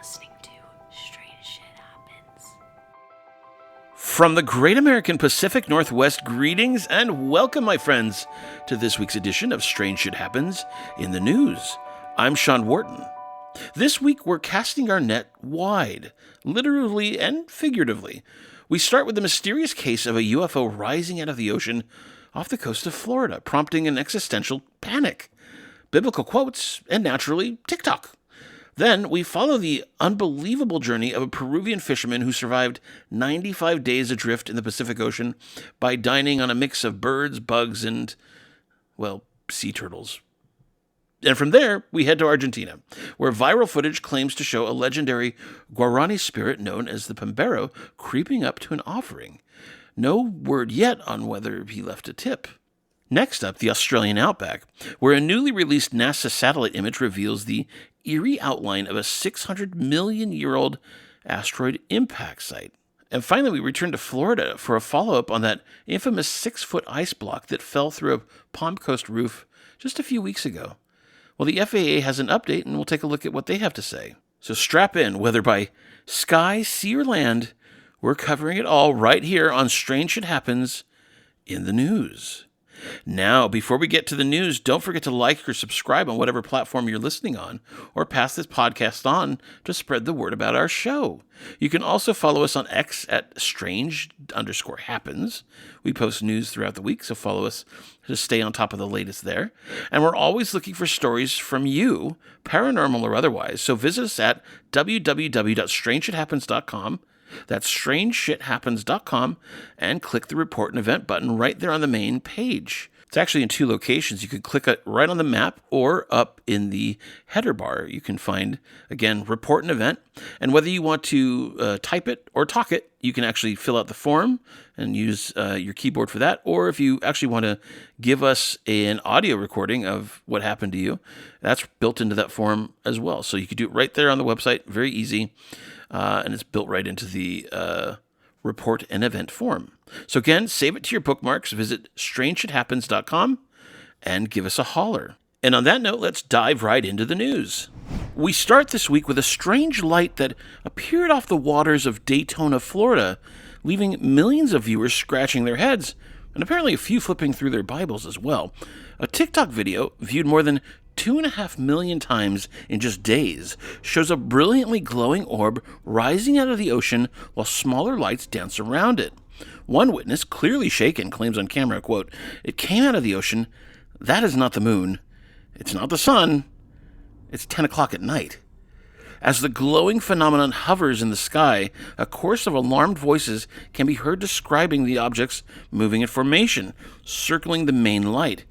listening to Strange Shit Happens. From the Great American Pacific Northwest, greetings and welcome, my friends, to this week's edition of Strange Shit Happens in the News. I'm Sean Wharton. This week, we're casting our net wide, literally and figuratively. We start with the mysterious case of a UFO rising out of the ocean off the coast of Florida, prompting an existential panic. Biblical quotes, and naturally, TikTok. Then we follow the unbelievable journey of a Peruvian fisherman who survived 95 days adrift in the Pacific Ocean by dining on a mix of birds, bugs, and, well, sea turtles. And from there, we head to Argentina, where viral footage claims to show a legendary Guarani spirit known as the Pambero creeping up to an offering. No word yet on whether he left a tip. Next up, the Australian outback, where a newly released NASA satellite image reveals the eerie outline of a 600-million-year-old asteroid impact site. And finally, we return to Florida for a follow-up on that infamous 6-foot ice block that fell through a Palm Coast roof just a few weeks ago. Well, the FAA has an update, and we'll take a look at what they have to say. So strap in, whether by sky, sea, or land, we're covering it all right here on Strange Shit Happens in the News. Now, before we get to the news, don't forget to like or subscribe on whatever platform you're listening on, or pass this podcast on to spread the word about our show. You can also follow us on X at strange_happens. We post news throughout the week, so follow us to stay on top of the latest there. And we're always looking for stories from you, paranormal or otherwise, so visit us at www.strangeshithappens.com. That's strangeshithappens.com, and click the report and event button right there on the main page. It's actually in two locations. You could click it right on the map or up in the header bar. You can find, again, report and event. And whether you want to type it or talk it, you can actually fill out the form and use your keyboard for that. Or if you actually want to give us an audio recording of what happened to you, that's built into that form as well. So you could do it right there on the website. Very easy. And it's built right into the report and event form. So again, save it to your bookmarks, visit strangeshithappens.com, and give us a holler. And on that note, let's dive right into the news. We start this week with a strange light that appeared off the waters of Daytona, Florida, leaving millions of viewers scratching their heads, and apparently a few flipping through their Bibles as well. A TikTok video, viewed more than 2.5 million times in just days, shows a brilliantly glowing orb rising out of the ocean while smaller lights dance around it. One witness, clearly shaken, claims on camera, quote, "It came out of the ocean. That is not the moon. It's not the sun. It's 10 o'clock at night." As the glowing phenomenon hovers in the sky, a chorus of alarmed voices can be heard describing the objects moving in formation, circling the main light.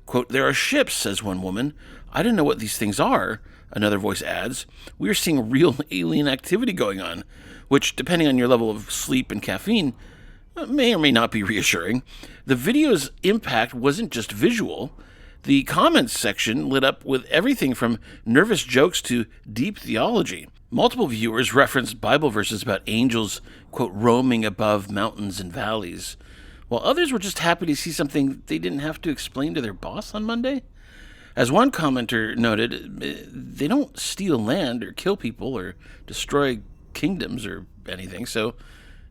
Quote, "There are ships," says one woman. "I don't know what these things are," another voice adds. "We are seeing real alien activity going on," which, depending on your level of sleep and caffeine, may or may not be reassuring. The video's impact wasn't just visual. The comments section lit up with everything from nervous jokes to deep theology. Multiple viewers referenced Bible verses about angels, quote, "roaming above mountains and valleys," while others were just happy to see something they didn't have to explain to their boss on Monday. As one commenter noted, they don't steal land or kill people or destroy kingdoms or anything, so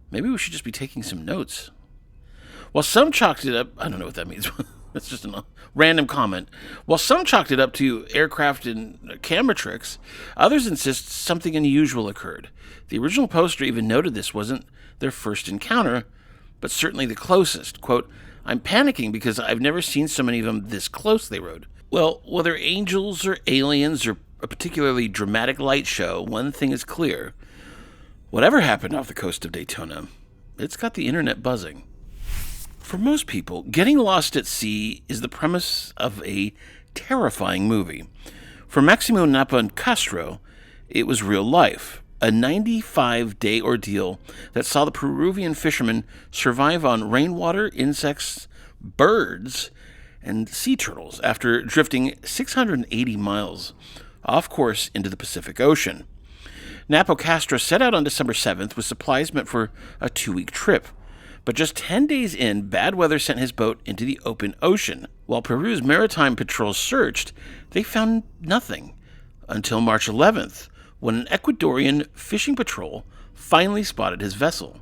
maybe we should just be taking some notes. While some chalked it up, I don't know what that means. That's just a random comment. While some chalked it up to aircraft and camera tricks, others insist something unusual occurred. The original poster even noted this wasn't their first encounter, but certainly the closest. Quote, "I'm panicking because I've never seen so many of them this close," they wrote. Well, whether angels or aliens or a particularly dramatic light show, one thing is clear. Whatever happened off the coast of Daytona, it's got the internet buzzing. For most people, getting lost at sea is the premise of a terrifying movie. For Maximo Napa and Castro, it was real life. A 95-day ordeal that saw the Peruvian fishermen survive on rainwater, insects, birds, and sea turtles after drifting 680 miles off course into the Pacific Ocean. Napo Castro set out on December 7th with supplies meant for a 2-week trip. But just 10 days in, bad weather sent his boat into the open ocean. While Peru's maritime patrol searched, they found nothing until March 11th, when an Ecuadorian fishing patrol finally spotted his vessel.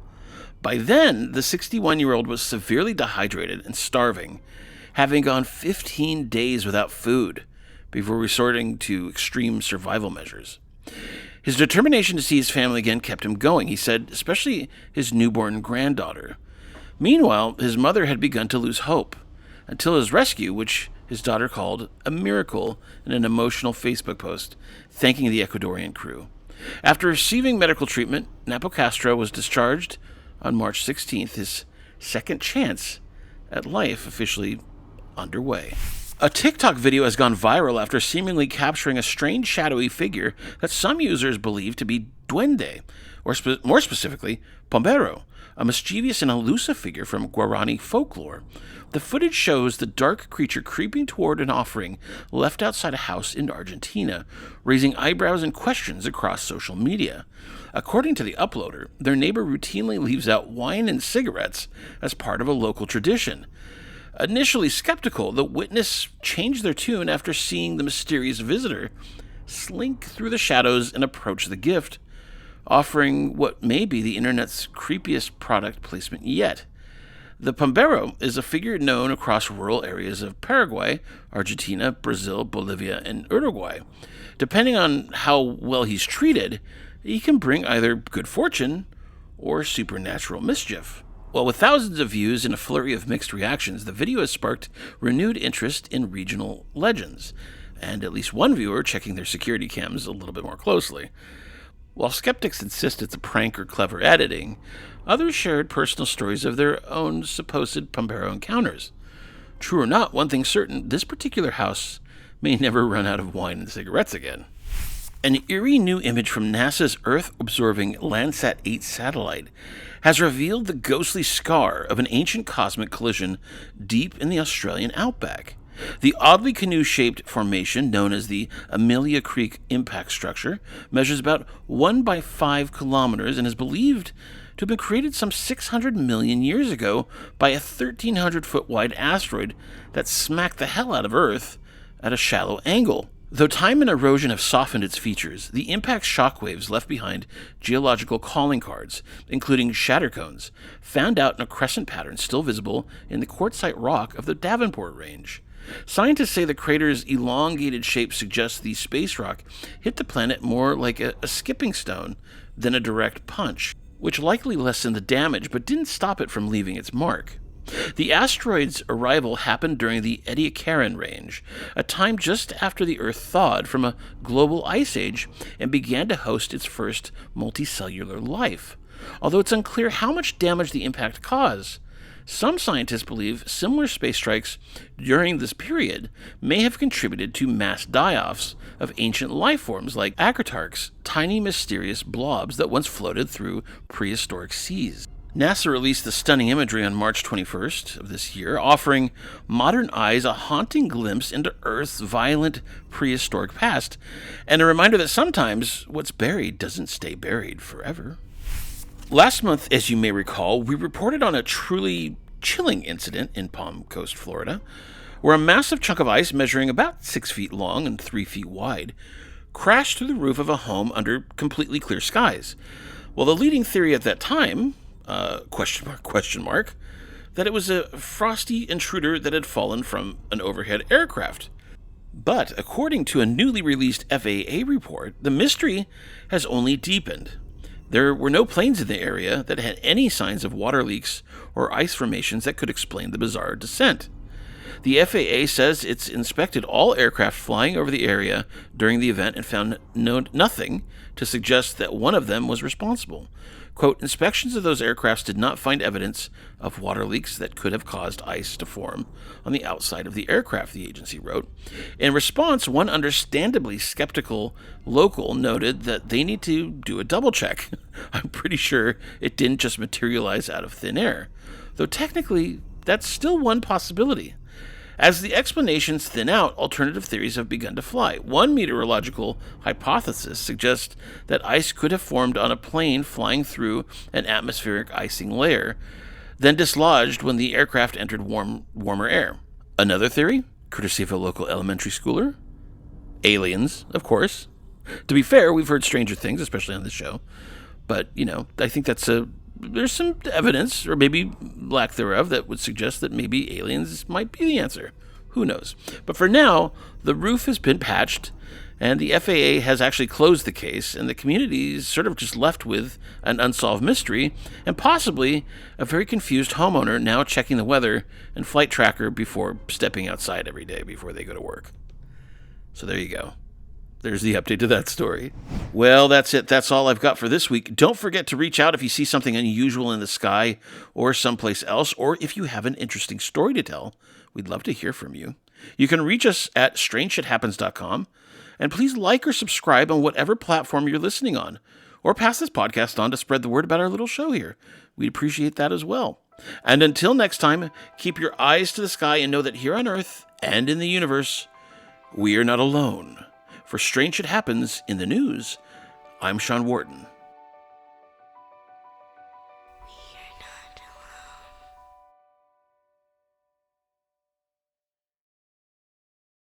By then, the 61-year-old was severely dehydrated and starving, having gone 15 days without food before resorting to extreme survival measures. His determination to see his family again kept him going, he said, especially his newborn granddaughter. Meanwhile, his mother had begun to lose hope, until his rescue, which his daughter called a miracle in an emotional Facebook post, thanking the Ecuadorian crew. After receiving medical treatment, Napo Castro was discharged on March 16th, his second chance at life officially underway. A TikTok video has gone viral after seemingly capturing a strange shadowy figure that some users believe to be duende, or more specifically, pombero, a mischievous and elusive figure from Guarani folklore. The footage shows the dark creature creeping toward an offering left outside a house in Argentina, raising eyebrows and questions across social media. According to the uploader, their neighbor routinely leaves out wine and cigarettes as part of a local tradition. Initially skeptical, the witness changed their tune after seeing the mysterious visitor slink through the shadows and approach the gift, offering what may be the internet's creepiest product placement yet. The pombero is a figure known across rural areas of Paraguay, Argentina, Brazil, Bolivia, and Uruguay. Depending on how well he's treated, he can bring either good fortune or supernatural mischief. Well, with thousands of views and a flurry of mixed reactions, the video has sparked renewed interest in regional legends, and at least one viewer checking their security cams a little bit more closely. While skeptics insist it's a prank or clever editing, others shared personal stories of their own supposed pombero encounters. True or not, one thing's certain, this particular house may never run out of wine and cigarettes again. An eerie new image from NASA's Earth-observing Landsat 8 satellite has revealed the ghostly scar of an ancient cosmic collision deep in the Australian outback. The oddly canoe-shaped formation, known as the Amelia Creek Impact Structure, measures about 1 by 5 kilometers and is believed to have been created some 600 million years ago by a 1,300-foot-wide asteroid that smacked the hell out of Earth at a shallow angle. Though time and erosion have softened its features, the impact shockwaves left behind geological calling cards, including shatter cones, found out in a crescent pattern still visible in the quartzite rock of the Davenport Range. Scientists say the crater's elongated shape suggests the space rock hit the planet more like a skipping stone than a direct punch, which likely lessened the damage but didn't stop it from leaving its mark. The asteroid's arrival happened during the Ediacaran Range, a time just after the Earth thawed from a global ice age and began to host its first multicellular life. Although it's unclear how much damage the impact caused, some scientists believe similar space strikes during this period may have contributed to mass die-offs of ancient life forms like acritarchs, tiny mysterious blobs that once floated through prehistoric seas. NASA released the stunning imagery on March 21st of this year, offering modern eyes a haunting glimpse into Earth's violent prehistoric past, and a reminder that sometimes what's buried doesn't stay buried forever. Last month, as you may recall, we reported on a truly chilling incident in Palm Coast, Florida, where a massive chunk of ice measuring about 6 feet long and 3 feet wide crashed through the roof of a home under completely clear skies. Well, the leading theory at that time, question mark, that it was a frosty intruder that had fallen from an overhead aircraft. But according to a newly released FAA report, the mystery has only deepened. There were no planes in the area that had any signs of water leaks or ice formations that could explain the bizarre descent. The FAA says it's inspected all aircraft flying over the area during the event and found nothing to suggest that one of them was responsible. Quote, inspections of those aircrafts did not find evidence of water leaks that could have caused ice to form on the outside of the aircraft, the agency wrote. In response, one understandably skeptical local noted that they need to do a double check. I'm pretty sure it didn't just materialize out of thin air, though technically that's still one possibility. As the explanations thin out, alternative theories have begun to fly. One meteorological hypothesis suggests that ice could have formed on a plane flying through an atmospheric icing layer, then dislodged when the aircraft entered warmer air. Another theory, courtesy of a local elementary schooler? Aliens, of course. To be fair, we've heard stranger things, especially on the show. But, I think there's some evidence, or maybe lack thereof, that would suggest that maybe aliens might be the answer. Who knows? But for now, the roof has been patched, and the FAA has actually closed the case, and the community is sort of just left with an unsolved mystery, and possibly a very confused homeowner now checking the weather and flight tracker before stepping outside every day before they go to work. So there you go. There's the update to that story. Well, that's it. That's all I've got for this week. Don't forget to reach out if you see something unusual in the sky or someplace else, or if you have an interesting story to tell. We'd love to hear from you. You can reach us at strangeshithappens.com, and please like or subscribe on whatever platform you're listening on, or pass this podcast on to spread the word about our little show here. We'd appreciate that as well. And until next time, keep your eyes to the sky and know that here on Earth and in the universe, we are not alone. For Strange Shit Happens in the News, I'm Sean Wharton.